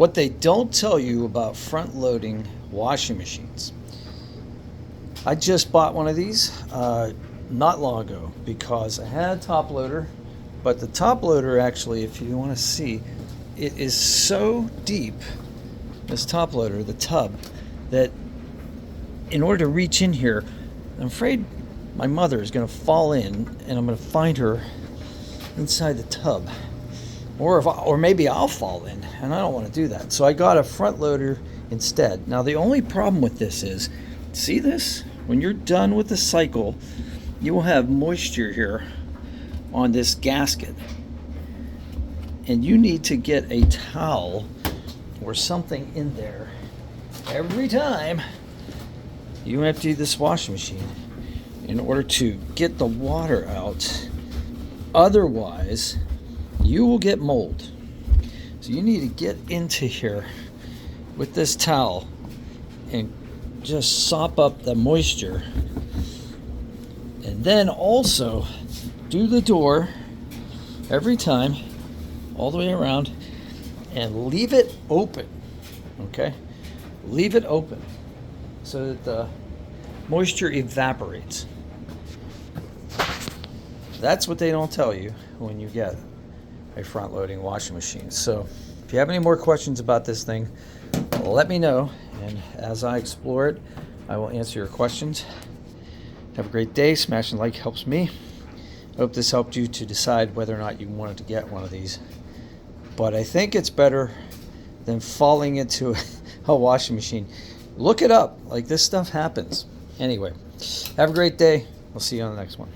What they don't tell you about front-loading washing machines. I just bought one of these not long ago because I had a top loader, but the top loader actually, if you want to see, it is so deep, this top loader, the tub, that in order to reach in here, I'm afraid my mother is going to fall in and I'm going to find her inside the tub. Or maybe I'll fall in, and I don't want to do that. So I got a front loader instead. Now the only problem with this is, see this? When you're done with the cycle, you will have moisture here on this gasket. And you need to get a towel or something in there every time you empty this washing machine in order to get the water out. Otherwise, you will get mold. So you need to get into here with this towel and just sop up the moisture. And then also do the door every time, all the way around, and leave it open. Okay? Leave it open so that the moisture evaporates. That's what they don't tell you when you get a front-loading washing machine. So if you have any more questions about this thing, let me know, and as I explore it, I will answer your questions. Have a great day. Smashing like helps me. I hope this helped you to decide whether or not you wanted to get one of these. But I think it's better than falling into a washing machine. Look it up. Like, this stuff happens. Anyway, have a great day. We'll see you on the next one.